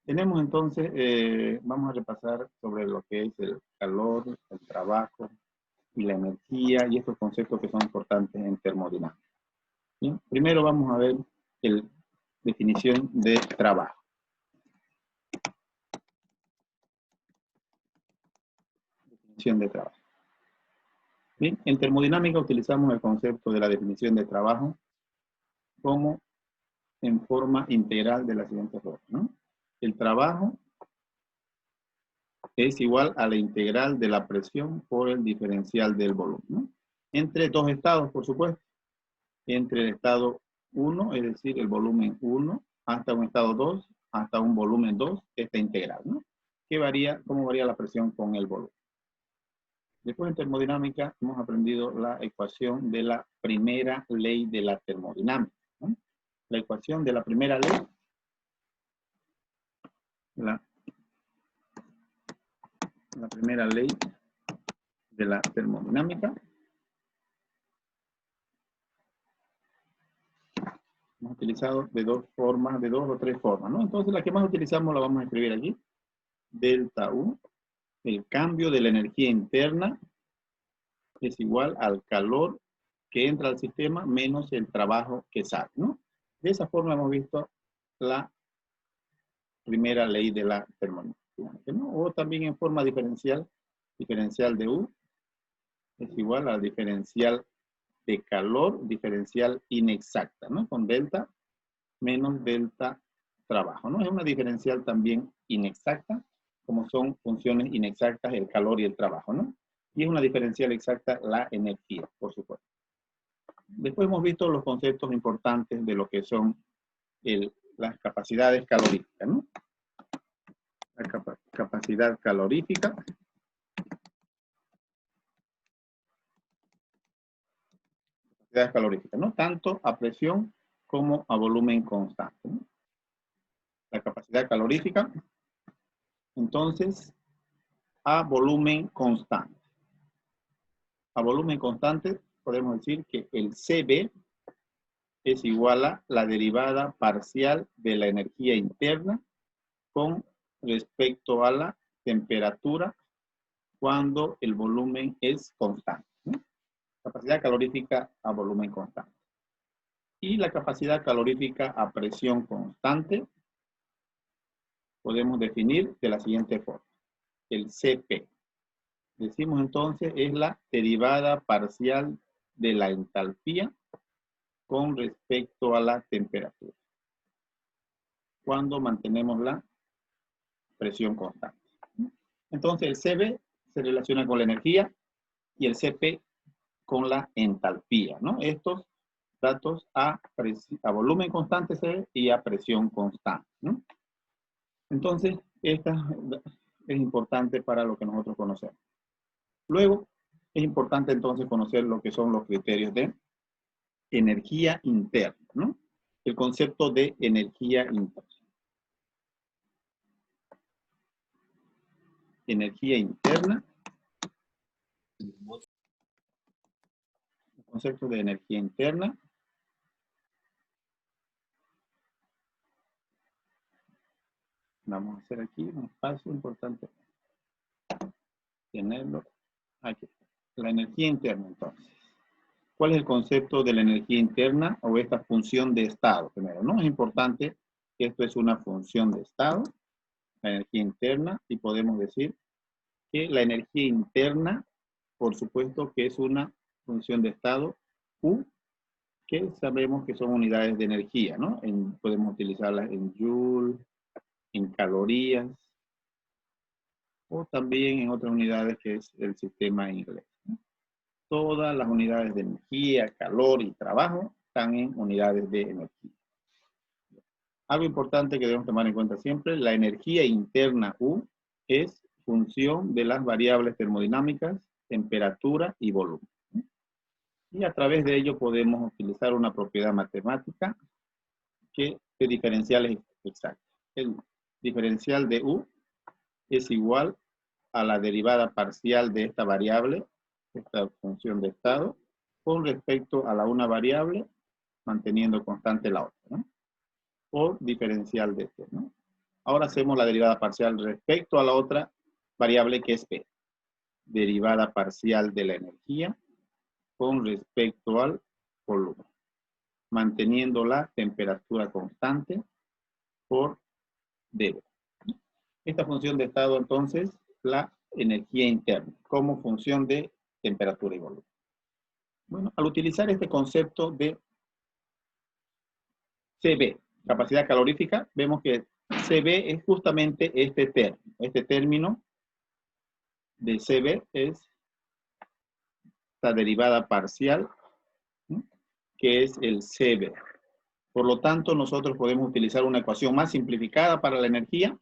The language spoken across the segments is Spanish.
Tenemos entonces, vamos a repasar sobre lo que es el calor, el trabajo y la energía y estos conceptos que son importantes en termodinámica. Bien, primero vamos a ver la definición de trabajo. Definición de trabajo. Bien, en termodinámica utilizamos el concepto de la definición de trabajo como en forma integral de la siguiente forma, ¿no? El trabajo es igual a la integral de la presión por el diferencial del volumen, ¿no? Entre dos estados, por supuesto. Entre el estado 1, es decir, el volumen 1, hasta un estado 2, hasta un volumen 2, esta integral, ¿no? ¿Qué varía, cómo varía la presión con el volumen? Después en termodinámica hemos aprendido la ecuación de la primera ley de la termodinámica, ¿no? La ecuación de la primera ley, la primera ley de la termodinámica. Hemos utilizado de dos formas, de dos o tres formas, ¿no? Entonces la que más utilizamos la vamos a escribir aquí. Delta U, el cambio de la energía interna es igual al calor que entra al sistema menos el trabajo que sale, ¿no? De esa forma hemos visto la primera ley de la termodinámica, ¿no? O también en forma diferencial, diferencial de U es igual al diferencial de calor, diferencial inexacta, ¿no? Con delta menos delta trabajo, ¿no? Es una diferencial también inexacta, como son funciones inexactas el calor y el trabajo, ¿no? Y es una diferencial exacta la energía, por supuesto. Después hemos visto los conceptos importantes de lo que son las capacidades caloríficas, ¿no? La capacidad calorífica. Capacidades caloríficas, ¿no? Tanto a presión como a volumen constante, ¿no? La capacidad calorífica, entonces, a volumen constante. A volumen constante podemos decir que el CB es igual a la derivada parcial de la energía interna con respecto a la temperatura cuando el volumen es constante, ¿no? Capacidad calorífica a volumen constante. Y la capacidad calorífica a presión constante podemos definir de la siguiente forma. El CP. Decimos entonces es la derivada parcial de la entalpía con respecto a la temperatura cuando mantenemos la presión constante. Entonces el CB se relaciona con la energía y el CP con la entalpía, ¿no? Estos datos a volumen constante CB y a presión constante, ¿no? Entonces, esta es importante para lo que nosotros conocemos. Luego, es importante entonces conocer lo que son los criterios de energía interna, ¿no? El concepto de energía interna. Energía interna. El concepto de energía interna. Vamos a hacer aquí un espacio importante. Tenerlo aquí. La energía interna, entonces. ¿Cuál es el concepto de la energía interna o esta función de estado? Primero, ¿no? Es importante que esto es una función de estado, la energía interna, y podemos decir que la energía interna, por supuesto que es una función de estado U, que sabemos que son unidades de energía, ¿no? Podemos utilizarlas en Joule, en calorías, o también en otras unidades que es el sistema inglés, ¿no? Todas las unidades de energía, calor y trabajo están en unidades de energía. Algo importante que debemos tomar en cuenta siempre, la energía interna U es función de las variables termodinámicas, temperatura y volumen. Y a través de ello podemos utilizar una propiedad matemática que de diferenciales exactos. El diferencial de U es igual a la derivada parcial de esta variable, esta función de estado, con respecto a la una variable, manteniendo constante la otra, ¿no? Por diferencial de este, ¿no? Ahora hacemos la derivada parcial respecto a la otra variable que es P. Derivada parcial de la energía con respecto al volumen, manteniendo la temperatura constante por dB. Esta función de estado, entonces, la energía interna, como función de temperatura y volumen. Bueno, al utilizar este concepto de CB, capacidad calorífica, vemos que CB es justamente este término. Este término de CB es la derivada parcial, ¿sí?, que es el CB. Por lo tanto, nosotros podemos utilizar una ecuación más simplificada para la energía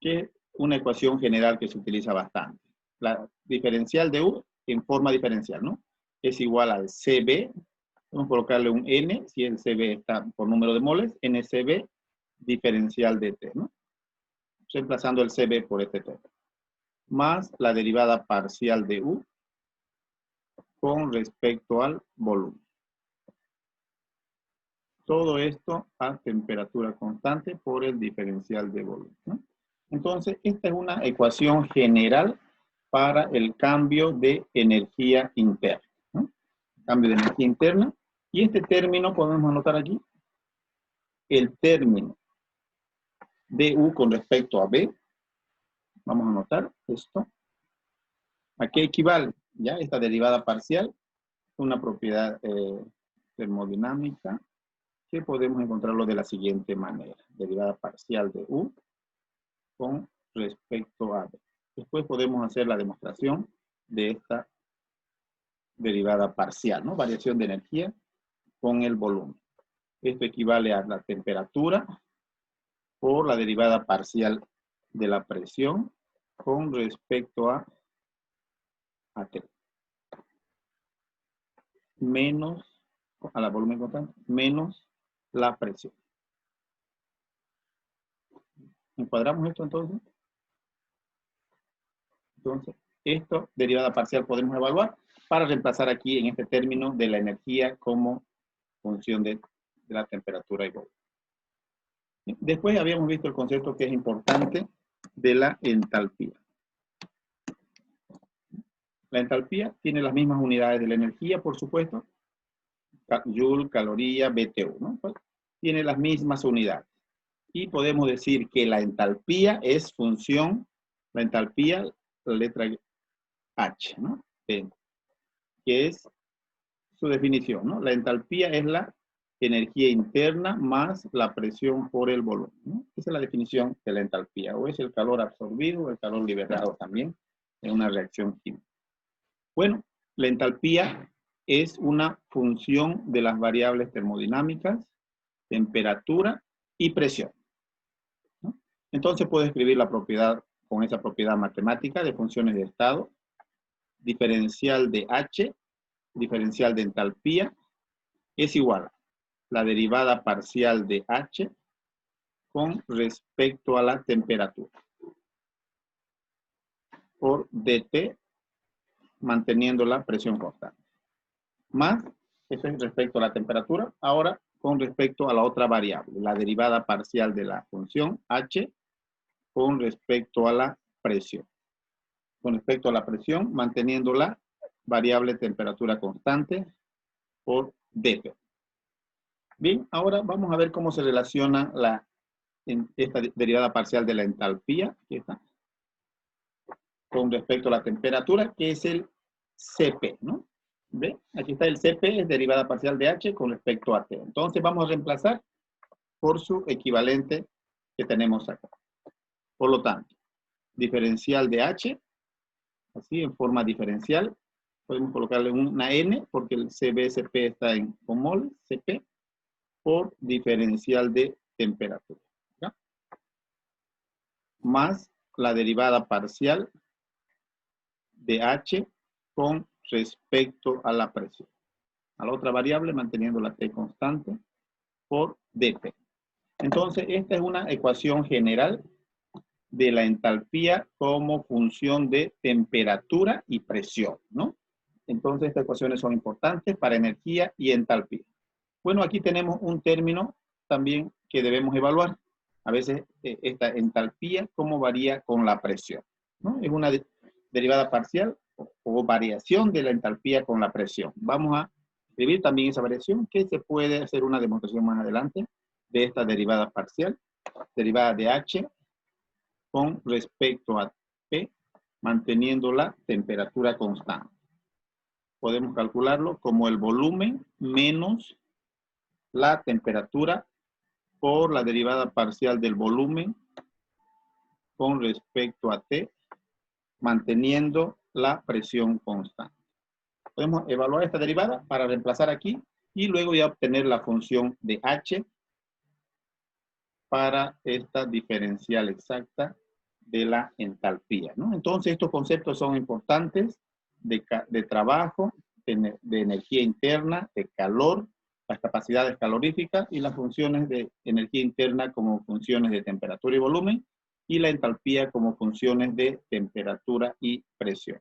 que una ecuación general que se utiliza bastante. La diferencial de U en forma diferencial, ¿no? Es igual al CB. Vamos a colocarle un N, si el CB está por número de moles, NCB diferencial de T, ¿no? Reemplazando el CB por este T. Más la derivada parcial de U con respecto al volumen. Todo esto a temperatura constante por el diferencial de volumen, ¿no? Entonces, esta es una ecuación general para el cambio de energía interna, ¿no? Cambio de energía interna. Y este término podemos anotar aquí. El término de U con respecto a B. Vamos a anotar esto. ¿A qué equivale? Ya, esta derivada parcial, una propiedad termodinámica que podemos encontrarlo de la siguiente manera. Derivada parcial de U con respecto a B. Después podemos hacer la demostración de esta derivada parcial, ¿no? Variación de energía con el volumen. Esto equivale a la temperatura por la derivada parcial de la presión con respecto a T. Menos, a la volumen constante, menos la presión. ¿Encuadramos esto entonces? Entonces, esto, derivada parcial, podemos evaluar para reemplazar aquí en este término de la energía como función de la temperatura y volumen. Después habíamos visto el concepto que es importante de la entalpía. La entalpía tiene las mismas unidades de la energía, por supuesto. Joule, caloría, BTU, ¿no? Pues, tiene las mismas unidades. Y podemos decir que la entalpía es función, la entalpía, la letra H, ¿no? Que es su definición, ¿no? La entalpía es la energía interna más la presión por el volumen, ¿no? Esa es la definición de la entalpía. O es el calor absorbido o el calor liberado también en una reacción química. Bueno, la entalpía es una función de las variables termodinámicas, temperatura y presión, ¿no? Entonces puedo escribir la propiedad con esa propiedad matemática de funciones de estado, diferencial de H, diferencial de entalpía, es igual a la derivada parcial de H con respecto a la temperatura por dt, manteniendo la presión constante. Más, eso es respecto a la temperatura, ahora con respecto a la otra variable, la derivada parcial de la función H con respecto a la presión. Con respecto a la presión, manteniendo la variable temperatura constante por dP. Bien, ahora vamos a ver cómo se relaciona esta derivada parcial de la entalpía, aquí está, con respecto a la temperatura, que es el Cp, ¿no? ¿Ve? Aquí está el Cp, es derivada parcial de H con respecto a T. Entonces vamos a reemplazar por su equivalente que tenemos acá. Por lo tanto, diferencial de H, así en forma diferencial, podemos colocarle una N, porque el CB-Cp está con mol, Cp, por diferencial de temperatura, ¿ya? Más la derivada parcial de H con respecto a la presión. A la otra variable, manteniendo la T constante, por dP. Entonces, esta es una ecuación general de la entalpía como función de temperatura y presión, ¿no? Entonces, estas ecuaciones son importantes para energía y entalpía. Bueno, aquí tenemos un término también que debemos evaluar. a veces esta entalpía, cómo varía con la presión, ¿no? Es una derivada parcial o variación de la entalpía con la presión. Vamos a escribir también esa variación, que se puede hacer una demostración más adelante de esta derivada parcial, derivada de H con respecto a P, manteniendo la temperatura constante. Podemos calcularlo como el volumen menos la temperatura por la derivada parcial del volumen con respecto a T, manteniendo la presión constante. Podemos evaluar esta derivada para reemplazar aquí y luego ya obtener la función de H para esta diferencial exacta de la entalpía, ¿no? Entonces, estos conceptos son importantes de trabajo, de energía interna, de calor, las capacidades caloríficas y las funciones de energía interna como funciones de temperatura y volumen, y la entalpía como funciones de temperatura y presión.